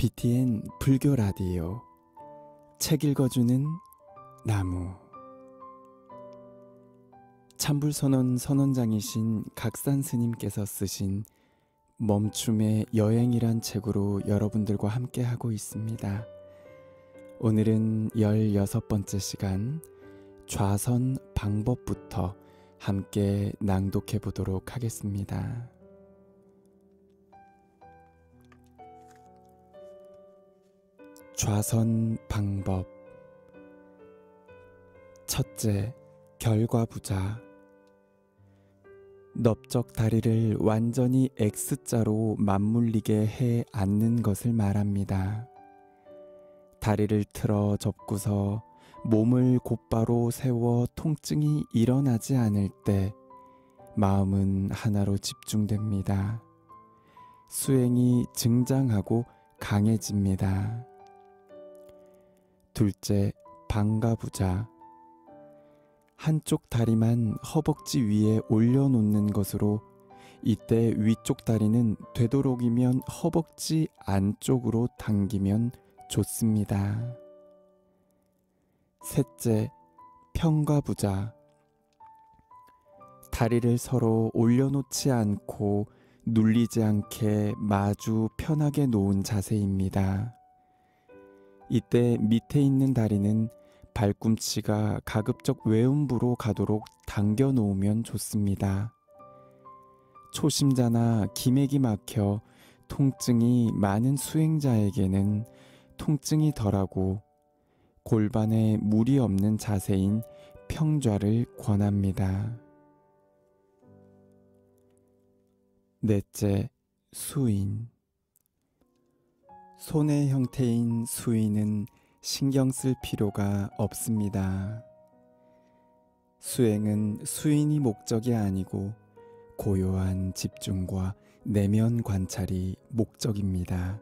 BTN 불교 라디오 책 읽어주는 나무. 참불선언 선언장이신 각산 스님께서 쓰신 멈춤의 여행이란 책으로 여러분들과 함께 하고 있습니다. 오늘은 16번째 시간 좌선 방법부터 함께 낭독해 보도록 하겠습니다. 좌선 방법. 첫째, 결과부자. 넓적 다리를 완전히 X자로 맞물리게 해 앉는 것을 말합니다. 다리를 틀어 접고서 몸을 곧바로 세워 통증이 일어나지 않을 때 마음은 하나로 집중됩니다. 수행이 증장하고 강해집니다. 둘째, 방가부자. 한쪽 다리만 허벅지 위에 올려놓는 것으로 이때 위쪽 다리는 되도록이면 허벅지 안쪽으로 당기면 좋습니다. 셋째, 평가부자. 다리를 서로 올려놓지 않고 눌리지 않게 마주 편하게 놓은 자세입니다. 이때 밑에 있는 다리는 발꿈치가 가급적 외음부로 가도록 당겨 놓으면 좋습니다. 초심자나 기맥이 막혀 통증이 많은 수행자에게는 통증이 덜하고 골반에 무리 없는 자세인 평좌를 권합니다. 넷째, 수인. 손의 형태인 수인은 신경 쓸 필요가 없습니다. 수행은 수인이 목적이 아니고 고요한 집중과 내면 관찰이 목적입니다.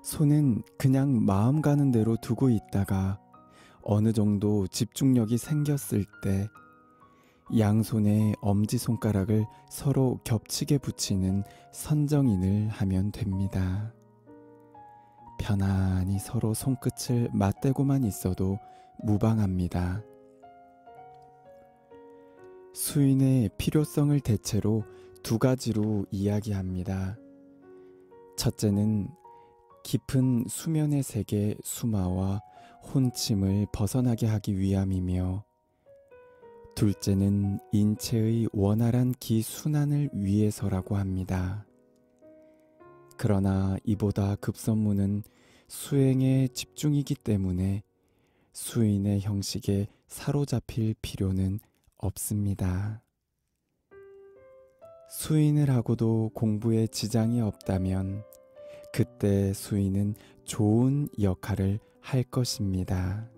손은 그냥 마음 가는 대로 두고 있다가 어느 정도 집중력이 생겼을 때 양손의 엄지손가락을 서로 겹치게 붙이는 선정인을 하면 됩니다. 편안히 서로 손끝을 맞대고만 있어도 무방합니다. 수인의 필요성을 대체로 두 가지로 이야기합니다. 첫째는 깊은 수면의 세계 수마와 혼침을 벗어나게 하기 위함이며, 둘째는 인체의 원활한 기순환을 위해서라고 합니다. 그러나 이보다 급선무는 수행에 집중이기 때문에 수인의 형식에 사로잡힐 필요는 없습니다. 수인을 하고도 공부에 지장이 없다면 그때 수인은 좋은 역할을 할 것입니다.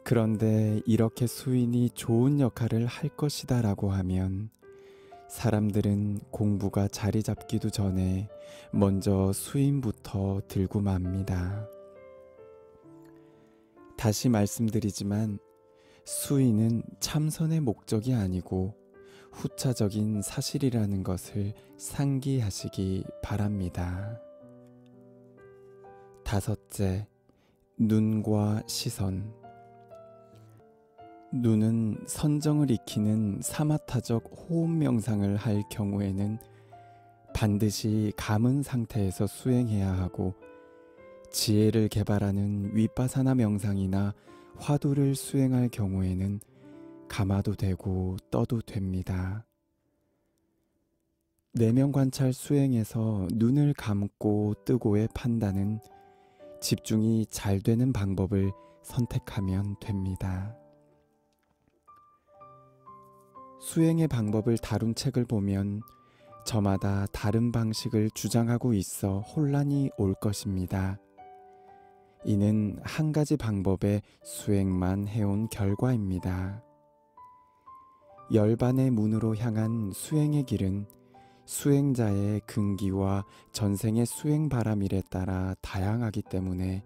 그런데 이렇게 수인이 좋은 역할을 할 것이다 라고 하면 사람들은 공부가 자리 잡기도 전에 먼저 수인부터 들고 맙니다. 다시 말씀드리지만 수인은 참선의 목적이 아니고 후차적인 사실이라는 것을 상기하시기 바랍니다. 다섯째, 눈과 시선. 눈은 선정을 익히는 사마타적 호흡 명상을 할 경우에는 반드시 감은 상태에서 수행해야 하고, 지혜를 개발하는 위파사나 명상이나 화두를 수행할 경우에는 감아도 되고 떠도 됩니다. 내면 관찰 수행에서 눈을 감고 뜨고의 판단은 집중이 잘 되는 방법을 선택하면 됩니다. 수행의 방법을 다룬 책을 보면 저마다 다른 방식을 주장하고 있어 혼란이 올 것입니다. 이는 한 가지 방법의 수행만 해온 결과입니다. 열반의 문으로 향한 수행의 길은 수행자의 근기와 전생의 수행 바람일에 따라 다양하기 때문에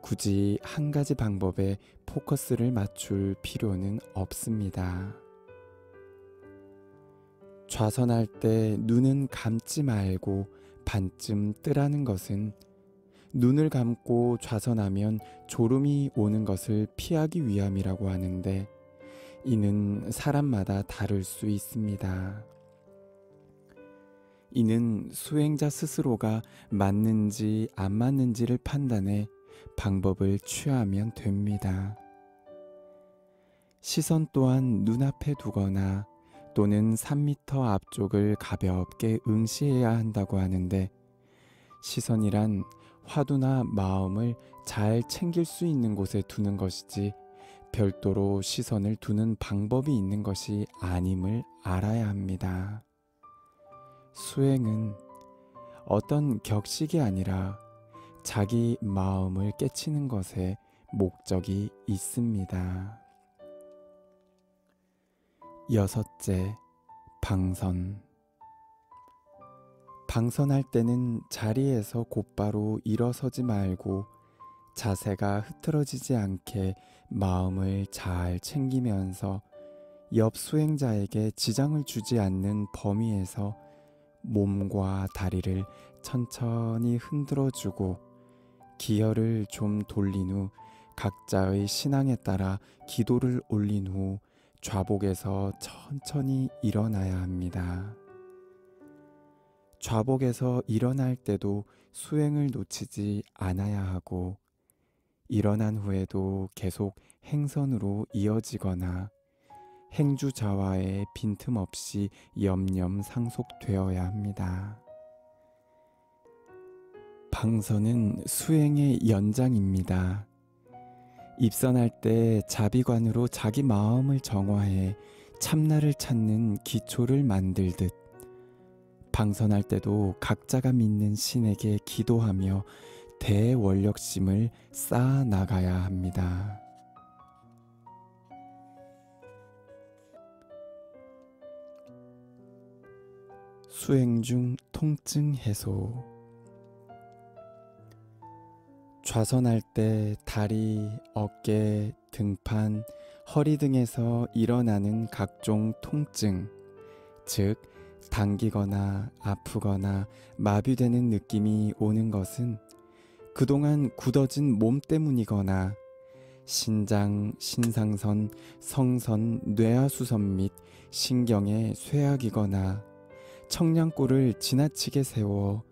굳이 한 가지 방법에 포커스를 맞출 필요는 없습니다. 좌선할 때 눈은 감지 말고 반쯤 뜨라는 것은 눈을 감고 좌선하면 졸음이 오는 것을 피하기 위함이라고 하는데, 이는 사람마다 다를 수 있습니다. 이는 수행자 스스로가 맞는지 안 맞는지를 판단해 방법을 취하면 됩니다. 시선 또한 눈앞에 두거나 또는 3미터 앞쪽을 가볍게 응시해야 한다고 하는데, 시선이란 화두나 마음을 잘 챙길 수 있는 곳에 두는 것이지 별도로 시선을 두는 방법이 있는 것이 아님을 알아야 합니다. 수행은 어떤 격식이 아니라 자기 마음을 깨치는 것에 목적이 있습니다. 여섯째, 방선. 방선할 때는 자리에서 곧바로 일어서지 말고 자세가 흐트러지지 않게 마음을 잘 챙기면서 옆 수행자에게 지장을 주지 않는 범위에서 몸과 다리를 천천히 흔들어주고 기혈을 좀 돌린 후 각자의 신앙에 따라 기도를 올린 후 좌복에서 천천히 일어나야 합니다. 좌복에서 일어날 때도 수행을 놓치지 않아야 하고, 일어난 후에도 계속 행선으로 이어지거나 행주자와의 빈틈없이 염염 상속되어야 합니다. 방선은 수행의 연장입니다. 입선할 때 자비관으로 자기 마음을 정화해 참나를 찾는 기초를 만들듯, 방선할 때도 각자가 믿는 신에게 기도하며 대원력심을 쌓아 나가야 합니다. 수행 중 통증 해소. 좌선할 때 다리, 어깨, 등판, 허리 등에서 일어나는 각종 통증, 즉 당기거나 아프거나 마비되는 느낌이 오는 것은 그동안 굳어진 몸 때문이거나 신장, 신상선, 성선, 뇌하수선 및 신경의 쇠약이거나 청량골을 지나치게 세워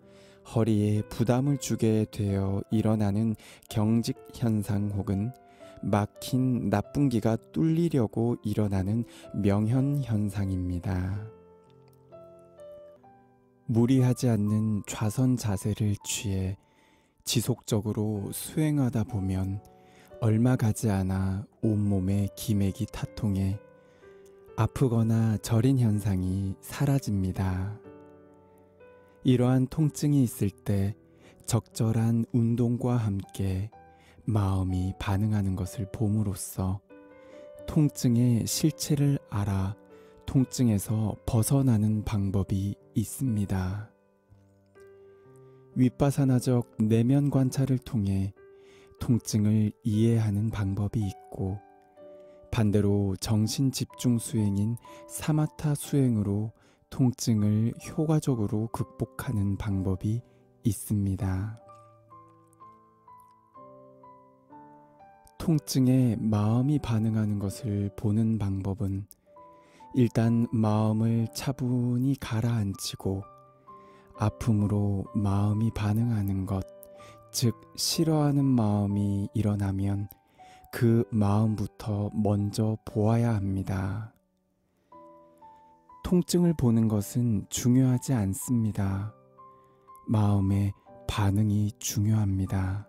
허리에 부담을 주게 되어 일어나는 경직 현상 혹은 막힌 나쁜 기가 뚫리려고 일어나는 명현 현상입니다. 무리하지 않는 좌선 자세를 취해 지속적으로 수행하다 보면 얼마 가지 않아 온몸의 기맥이 타통해 아프거나 저린 현상이 사라집니다. 이러한 통증이 있을 때 적절한 운동과 함께 마음이 반응하는 것을 봄으로써 통증의 실체를 알아 통증에서 벗어나는 방법이 있습니다. 윗바사나적 내면 관찰을 통해 통증을 이해하는 방법이 있고, 반대로 정신 집중 수행인 사마타 수행으로 통증을 효과적으로 극복하는 방법이 있습니다. 통증에 마음이 반응하는 것을 보는 방법은 일단 마음을 차분히 가라앉히고 아픔으로 마음이 반응하는 것, 즉 싫어하는 마음이 일어나면 그 마음부터 먼저 보아야 합니다. 통증을 보는 것은 중요하지 않습니다. 마음의 반응이 중요합니다.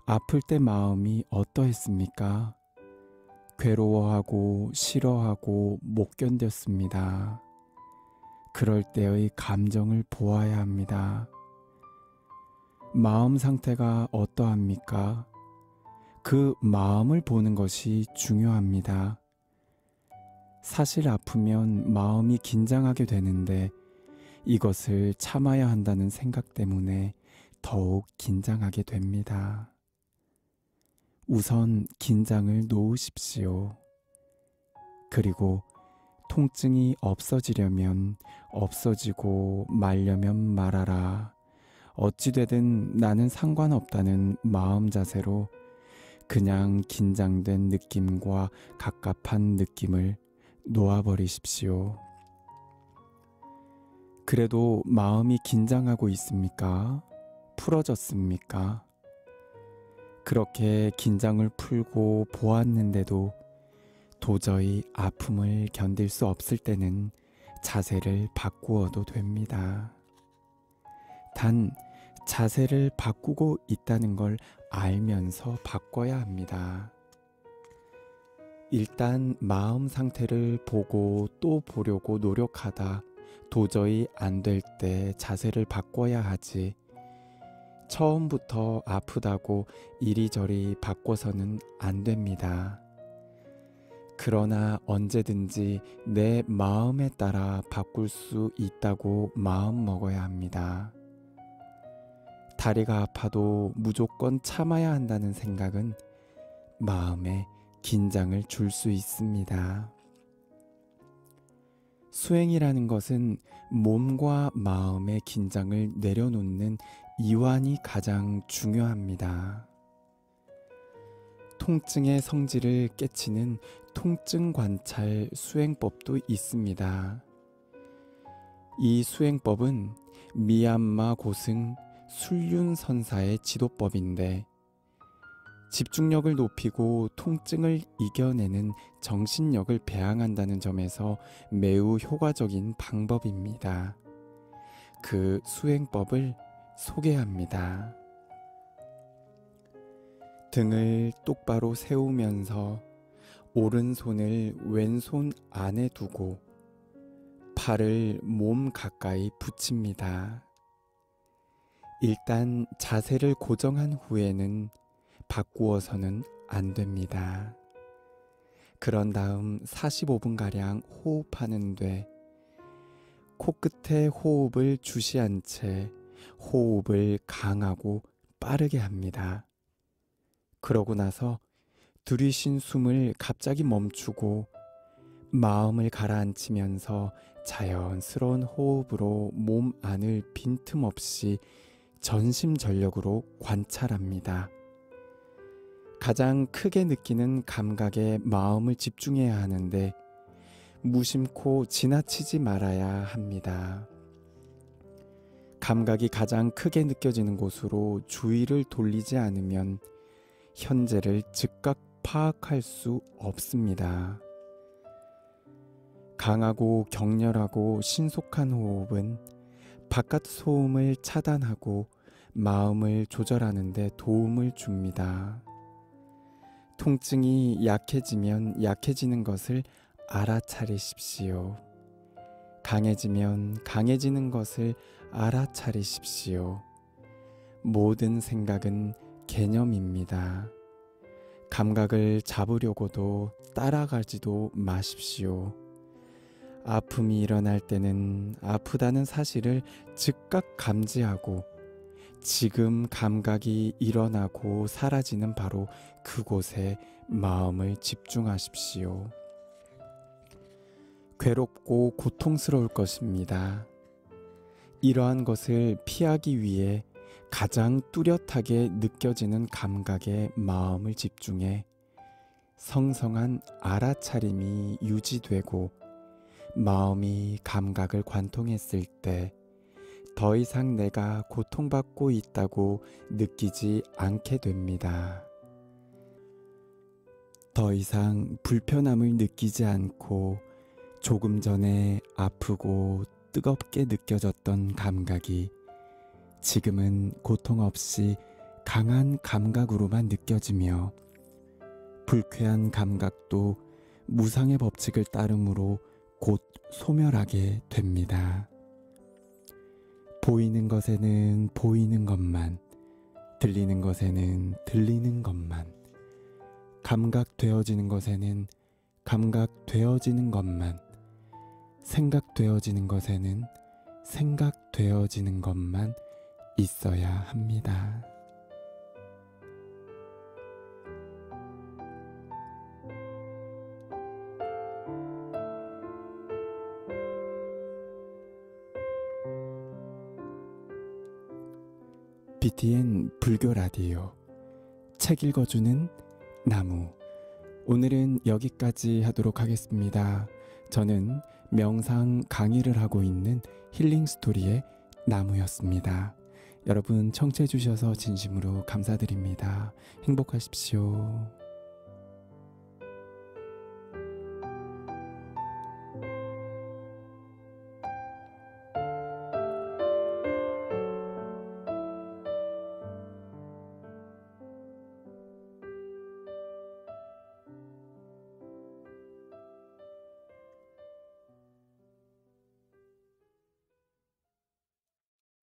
아플 때 마음이 어떠했습니까? 괴로워하고 싫어하고 못 견뎠습니다. 그럴 때의 감정을 보아야 합니다. 마음 상태가 어떠합니까? 그 마음을 보는 것이 중요합니다. 사실 아프면 마음이 긴장하게 되는데 이것을 참아야 한다는 생각 때문에 더욱 긴장하게 됩니다. 우선 긴장을 놓으십시오. 그리고 통증이 없어지려면 없어지고 말려면 말아라. 어찌되든 나는 상관없다는 마음 자세로 그냥 긴장된 느낌과 갑갑한 느낌을 놓아버리십시오. 그래도 마음이 긴장하고 있습니까? 풀어졌습니까? 그렇게 긴장을 풀고 보았는데도 도저히 아픔을 견딜 수 없을 때는 자세를 바꾸어도 됩니다. 단, 자세를 바꾸고 있다는 걸 알면서 바꿔야 합니다. 일단 마음 상태를 보고 또 보려고 노력하다 도저히 안 될 때 자세를 바꿔야 하지. 처음부터 아프다고 이리저리 바꿔서는 안 됩니다. 그러나 언제든지 내 마음에 따라 바꿀 수 있다고 마음 먹어야 합니다. 다리가 아파도 무조건 참아야 한다는 생각은 마음에 긴장을 줄 수 있습니다. 수행이라는 것은 몸과 마음의 긴장을 내려놓는 이완이 가장 중요합니다. 통증의 성질을 깨치는 통증 관찰 수행법도 있습니다. 이 수행법은 미얀마 고승 순륜선사의 지도법인데 집중력을 높이고 통증을 이겨내는 정신력을 배양한다는 점에서 매우 효과적인 방법입니다. 그 수행법을 소개합니다. 등을 똑바로 세우면서 오른손을 왼손 안에 두고 팔을 몸 가까이 붙입니다. 일단 자세를 고정한 후에는 바꾸어서는 안 됩니다. 그런 다음 45분가량 호흡하는데 코끝에 호흡을 주시한 채 호흡을 강하고 빠르게 합니다. 그러고 나서 들이쉰 숨을 갑자기 멈추고 마음을 가라앉히면서 자연스러운 호흡으로 몸 안을 빈틈없이 전심전력으로 관찰합니다. 가장 크게 느끼는 감각에 마음을 집중해야 하는데 무심코 지나치지 말아야 합니다. 감각이 가장 크게 느껴지는 곳으로 주의를 돌리지 않으면 현재를 즉각 파악할 수 없습니다. 강하고 격렬하고 신속한 호흡은 바깥 소음을 차단하고 마음을 조절하는 데 도움을 줍니다. 통증이 약해지면 약해지는 것을 알아차리십시오. 강해지면 강해지는 것을 알아차리십시오. 모든 생각은 개념입니다. 감각을 잡으려고도 따라가지도 마십시오. 아픔이 일어날 때는 아프다는 사실을 즉각 감지하고 지금 감각이 일어나고 사라지는 바로 그곳에 마음을 집중하십시오. 괴롭고 고통스러울 것입니다. 이러한 것을 피하기 위해 가장 뚜렷하게 느껴지는 감각에 마음을 집중해 성성한 알아차림이 유지되고 마음이 감각을 관통했을 때 더 이상 내가 고통받고 있다고 느끼지 않게 됩니다. 더 이상 불편함을 느끼지 않고 조금 전에 아프고 뜨겁게 느껴졌던 감각이 지금은 고통 없이 강한 감각으로만 느껴지며 불쾌한 감각도 무상의 법칙을 따름으로 곧 소멸하게 됩니다. 보이는 것에는 보이는 것만, 들리는 것에는 들리는 것만, 감각되어지는 것에는 감각되어지는 것만, 생각되어지는 것에는 생각되어지는 것만 있어야 합니다. BTN 불교 라디오 책 읽어주는 나무. 오늘은 여기까지 하도록 하겠습니다. 저는 명상 강의를 하고 있는 힐링 스토리의 나무였습니다. 여러분 청취해 주셔서 진심으로 감사드립니다. 행복하십시오.